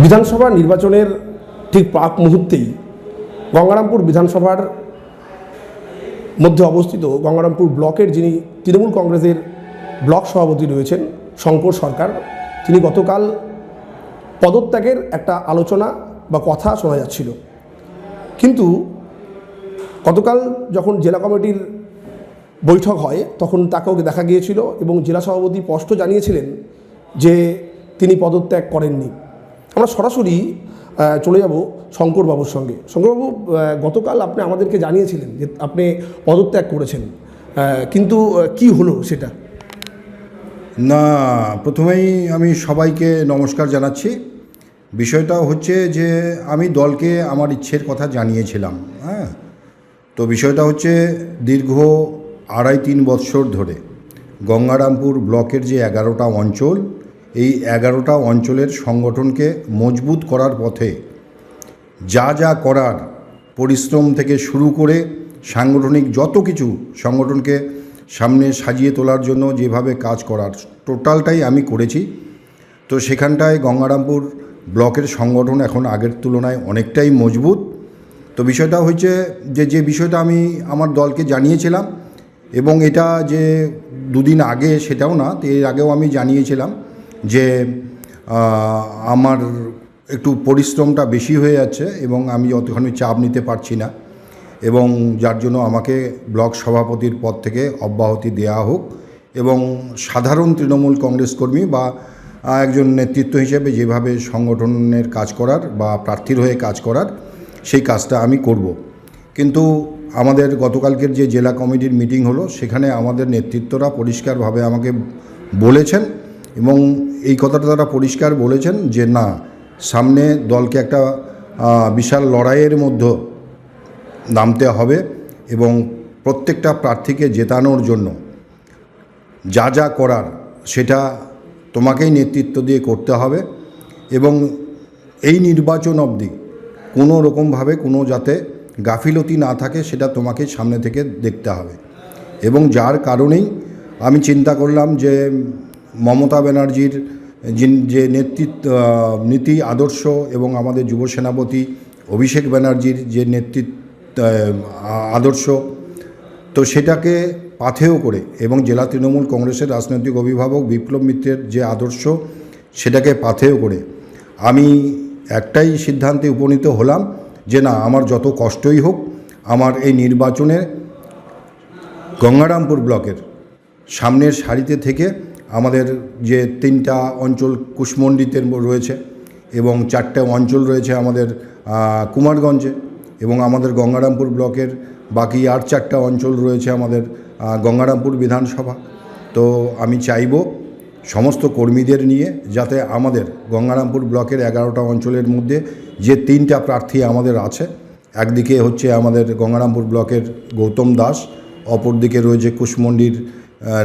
বিধানসভা নির্বাচনের ঠিক প্রাক মুহূর্তেই গঙ্গারামপুর বিধানসভার মধ্যে অবস্থিত গঙ্গারামপুর ব্লকের যিনি তৃণমূল কংগ্রেসের ব্লক সভাপতি রয়েছেন শঙ্কর সরকার, তিনি গতকাল পদত্যাগের একটা আলোচনা বা কথা শোনা যাচ্ছিল। কিন্তু গতকাল যখন জেলা কমিটির বৈঠক হয় তখন তাকেও দেখা গিয়েছিল এবং জেলা সভাপতি স্পষ্ট জানিয়েছিলেন যে তিনি পদত্যাগ করেননি। আমরা সরাসরি চলে যাব শঙ্করবাবুর সঙ্গে। শঙ্করবাবু, গতকাল আপনি আমাদেরকে জানিয়েছিলেন যে আপনি পদত্যাগ করেছেন, কিন্তু কি হলো সেটা? না, প্রথমেই আমি সবাইকে নমস্কার জানাচ্ছি। বিষয়টা হচ্ছে যে আমি দলকে আমার ইচ্ছের কথা জানিয়েছিলাম। তো বিষয়টা হচ্ছে দীর্ঘ 2.5-3 বৎসর ধরে গঙ্গারামপুর ব্লকের যে 11টা অঞ্চল, এই 11টা অঞ্চলের সংগঠনকে মজবুত করার পথে যা যা করার, পরিশ্রম থেকে শুরু করে সাংগঠনিক যত কিছু সংগঠনকে সামনে সাজিয়ে তোলার জন্য যেভাবে কাজ করার টোটালটাই আমি করেছি। তো সেখানটায় গঙ্গারামপুর ব্লকের সংগঠন এখন আগের তুলনায় অনেকটাই মজবুত। তো বিষয়টা হচ্ছে যে বিষয়টা আমি আমার দলকে জানিয়েছিলাম, এবং এটা যে 2 দিন আগে সেটাও না, এর আগেও আমি জানিয়েছিলাম যে আমার একটু পরিশ্রমটা বেশি হয়ে যাচ্ছে এবং আমি অতখানি চাপ নিতে পারছি না, এবং যার জন্য আমাকে ব্লক সভাপতির পদ থেকে অব্যাহতি দেওয়া হোক এবং সাধারণ তৃণমূল কংগ্রেস কর্মী বা একজন নেতৃত্ব হিসেবে যেভাবে সংগঠনের কাজ করার বা প্রার্থীর হয়ে কাজ করার সেই কাজটা আমি করব। কিন্তু আমাদের গতকালকের যে জেলা কমিটির মিটিং হলো, সেখানে আমাদের নেতৃত্বরা পরিষ্কারভাবে আমাকে বলেছেন এবং এই কথাটা তারা পরিষ্কার বলেছেন যে না, সামনে দলকে একটা বিশাল লড়াইয়ের মধ্যে নামতে হবে এবং প্রত্যেকটা প্রার্থীকে জেতানোর জন্য যা যা করার সেটা তোমাকেই নেতৃত্ব দিয়ে করতে হবে, এবং এই নির্বাচন অবধি কোনো রকমভাবে কোনো যাতে গাফিলতি না থাকে সেটা তোমাকে সামনে থেকে দেখতে হবে। এবং যার কারণেই আমি চিন্তা করলাম যে মমতা ব্যানার্জির যে নীতি আদর্শ এবং আমাদের যুব সেনাপতি অভিষেক ব্যানার্জির যে আদর্শ, তো সেটাকে পাথেয় করে এবং জেলা তৃণমূল কংগ্রেসের রাজনৈতিক অভিভাবক বিপ্লব মিত্রের যে আদর্শ, সেটাকে পাথেয় করে আমি একটাই সিদ্ধান্তে উপনীত হলাম যে না, আমার যত কষ্টই হোক আমার এই নির্বাচনে গঙ্গারামপুর ব্লকের সামনের সারিতে থেকে আমাদের যে 3টা অঞ্চল কুশমন্ডিতে রয়েছে এবং 4টে অঞ্চল রয়েছে আমাদের কুমারগঞ্জে, এবং আমাদের গঙ্গারামপুর ব্লকের বাকি আর 4টা অঞ্চল রয়েছে আমাদের গঙ্গারামপুর বিধানসভা। তো আমি চাইব সমস্ত কর্মীদের নিয়ে যাতে আমাদের গঙ্গারামপুর ব্লকের 11টা অঞ্চলের মধ্যে যে 3টা প্রার্থী আমাদের আছে, একদিকে হচ্ছে আমাদের গঙ্গারামপুর ব্লকের গৌতম দাস, অপরদিকে রয়েছে কুশমন্ডির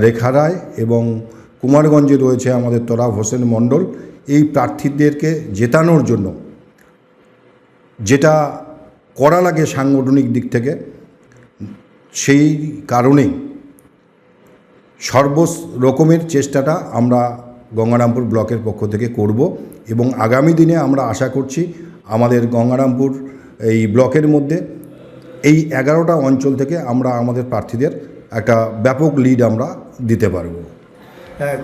রেখা রায় এবং কুমারগঞ্জে রয়েছে আমাদের তোরাব হোসেন মণ্ডল, এই প্রার্থীদেরকে জেতানোর জন্য যেটা করা লাগে সাংগঠনিক দিক থেকে, সেই কারণেই সর্বরকমের চেষ্টাটা আমরা গঙ্গারামপুর ব্লকের পক্ষ থেকে করব, এবং আগামী দিনে আমরা আশা করছি আমাদের গঙ্গারামপুর এই ব্লকের মধ্যে এই 11টা অঞ্চল থেকে আমরা আমাদের প্রার্থীদের একটা ব্যাপক লিড আমরা দিতে পারব।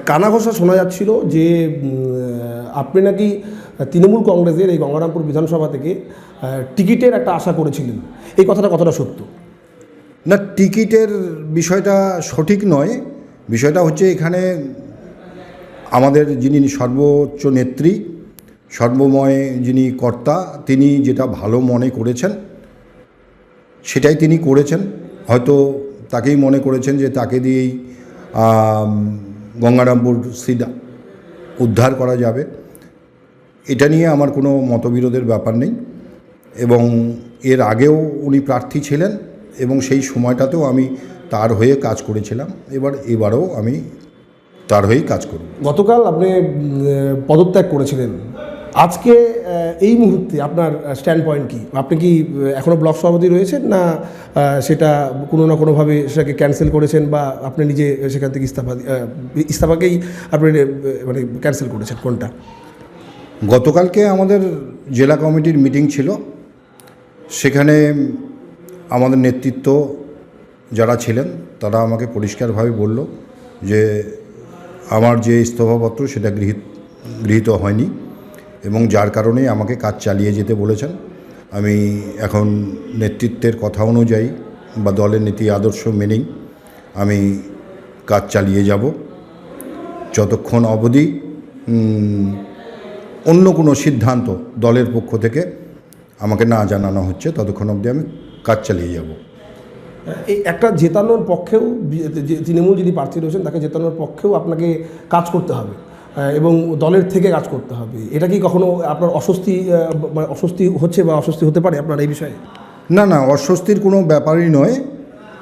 কানাঘোষা শোনা যাচ্ছিল যে আপনি নাকি তৃণমূল কংগ্রেসের এই গঙ্গারামপুর বিধানসভা থেকে টিকিটের একটা আশা করেছিলেন, এই কথাটা কতটা সত্য? না, টিকিটের বিষয়টা সঠিক নয়। বিষয়টা হচ্ছে এখানে আমাদের যিনি সর্বোচ্চ নেত্রী, সর্বময় যিনি কর্তা, তিনি যেটা ভালো মনে করেছেন সেটাই তিনি করেছেন। হয়তো তাকেই মনে করেছেন যে তাকে দিয়েই গঙ্গারামপুর সিট উদ্ধার করা যাবে। এটা নিয়ে আমার কোনো মতবিরোধের ব্যাপার নেই, এবং এর আগেও উনি প্রার্থী ছিলেন এবং সেই সময়টাতেও আমি তার হয়ে কাজ করেছিলাম, এবারেও আমি তার হয়েই কাজ করব। গতকাল আপনি পদত্যাগ করেছিলেন, আজকে এই মুহূর্তে আপনার স্ট্যান্ড পয়েন্ট কী? আপনি কি এখনও ব্লক সভাপতি রয়েছেন, না সেটা কোনো না কোনোভাবে সেটাকে ক্যান্সেল করেছেন, বা আপনি নিজে সেখান থেকে ইস্তফাকেই আপনি মানে ক্যান্সেল করেছেন, কোনটা? গতকালকে আমাদের জেলা কমিটির মিটিং ছিল। সেখানে আমাদের নেতৃত্ব যারা ছিলেন তারা আমাকে পরিষ্কারভাবে বলল যে আমার যে ইস্তফাপত্র সেটা গৃহীত হয়নি এবং যার কারণে আমাকে কাজ চালিয়ে যেতে বলেছেন। আমি এখন নেতৃত্বের কথা অনুযায়ী বা দলের নীতি আদর্শ মেনেই আমি কাজ চালিয়ে যাব। যতক্ষণ অবধি অন্য কোনো সিদ্ধান্ত দলের পক্ষ থেকে আমাকে না জানানো হচ্ছে ততক্ষণ অবধি আমি কাজ চালিয়ে যাব। এই একটা জেতানোর পক্ষেও যে তৃণমূল যিনি প্রার্থী রয়েছেন তাকে জেতানোর পক্ষেও আপনাকে কাজ করতে হবে এবং দলের থেকে কাজ করতে হবে। এটা কি কখনো আপনার অস্বস্তি হচ্ছে বা অস্বস্তি হতে পারে আপনার এই বিষয়ে? না না, অস্বস্তির কোনো ব্যাপারই নয়।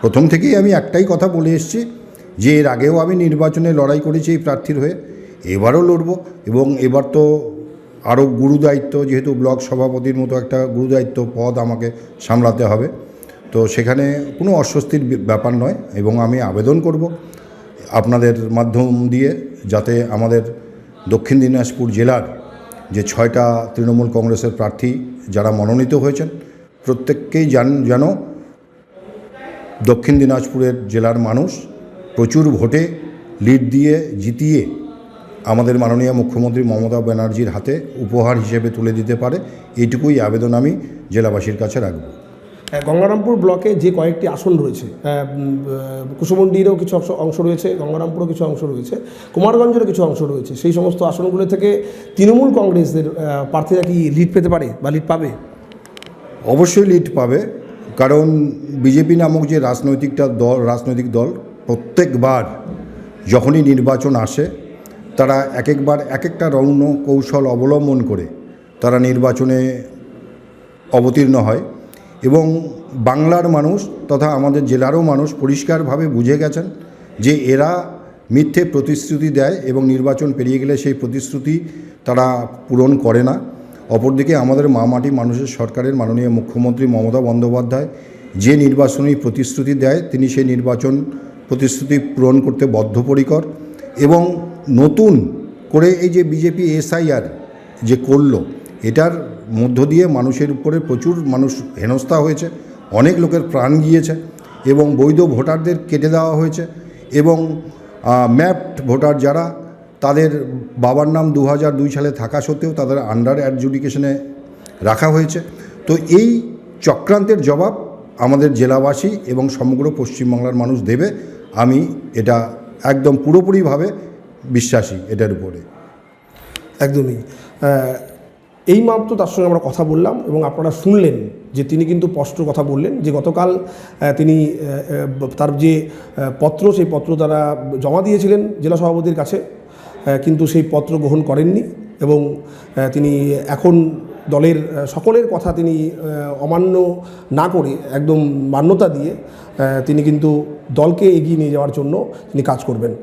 প্রথম থেকেই আমি একটাই কথা বলে এসেছি যে এর আগেও আমি নির্বাচনে লড়াই করেছি এই প্রার্থীর হয়ে, এবারও লড়ব এবং এবার তো আরও গুরুদায়িত্ব, যেহেতু ব্লক সভাপতির মতো একটা গুরুদায়িত্ব পদ আমাকে সামলাতে হবে, তো সেখানে কোনো অস্বস্তির ব্যাপার নয়। এবং আমি আবেদন করব আপনাদের মাধ্যম দিয়ে যাতে আমাদের দক্ষিণ দিনাজপুর জেলার যে 6টা তৃণমূল কংগ্রেসের প্রার্থী যারা মনোনীত হয়েছেন প্রত্যেককেই যেন দক্ষিণ দিনাজপুরের জেলার মানুষ প্রচুর ভোটে লিড দিয়ে জিতিয়ে আমাদের মাননীয় মুখ্যমন্ত্রী মমতা ব্যানার্জির হাতে উপহার হিসেবে তুলে দিতে পারে, এইটুকুই আবেদন আমি জেলাবাসীর কাছে রাখব। গঙ্গারামপুর ব্লকে যে কয়েকটি আসন রয়েছে, কুসুমন্ডিরও কিছু অংশ রয়েছে, গঙ্গারামপুরও কিছু অংশ রয়েছে, কুমারগঞ্জেরও কিছু অংশ রয়েছে, সেই সমস্ত আসনগুলো থেকে তৃণমূল কংগ্রেসের প্রার্থীরা কি লিড পেতে পারে বা লিড পাবে? অবশ্যই লিড পাবে, কারণ বিজেপি নামক যে রাজনৈতিক দল প্রত্যেকবার যখনই নির্বাচন আসে তারা একবার এক একটা রণ কৌশল অবলম্বন করে তারা নির্বাচনে অবতীর্ণ হয় এবং বাংলার মানুষ তথা আমাদের জেলারও মানুষ পরিষ্কারভাবে বুঝে গেছেন যে এরা মিথ্যে প্রতিশ্রুতি দেয় এবং নির্বাচন পেরিয়ে গেলে সেই প্রতিশ্রুতি তারা পূরণ করে না। অপরদিকে আমাদের মাটি মানুষের সরকারের মাননীয় মুখ্যমন্ত্রী মমতা বন্দ্যোপাধ্যায় যে নির্বাচনী প্রতিশ্রুতি দেয় তিনি সেই নির্বাচন প্রতিশ্রুতি পূরণ করতে বদ্ধপরিকর এবং নতুন করে এই যে বিজেপি SIR যে করলো এটার মধ্য দিয়ে মানুষের উপরে প্রচুর মানুষ হেনস্থা হয়েছে, অনেক লোকের প্রাণ গিয়েছে এবং বৈধ ভোটারদের কেটে দেওয়া হয়েছে এবং ম্যাপড ভোটার যারা তাদের বাবার নাম 2002 সালে থাকা সত্ত্বেও তাদের আন্ডার অ্যাডজুডিকেশনে রাখা হয়েছে। তো এই চক্রান্তের জবাব আমাদের জেলাবাসী এবং সমগ্র পশ্চিমবাংলার মানুষ দেবে, আমি এটা একদম পুরোপুরিভাবে বিশ্বাসী এটার উপরে। একদমই। এই মাত্র তার সঙ্গে আমরা কথা বললাম এবং আপনারা শুনলেন যে তিনি কিন্তু স্পষ্ট কথা বললেন যে গতকাল তিনি তার যে পত্র সেই পত্র তারা জমা দিয়েছিলেন জেলা সভাপতির কাছে, কিন্তু সেই পত্র গ্রহণ করেননি এবং তিনি এখন দলের সকলের কথা তিনি অমান্য না করে একদম মান্যতা দিয়ে তিনি কিন্তু দলকে এগিয়ে নিয়ে যাওয়ার জন্য তিনি কাজ করবেন।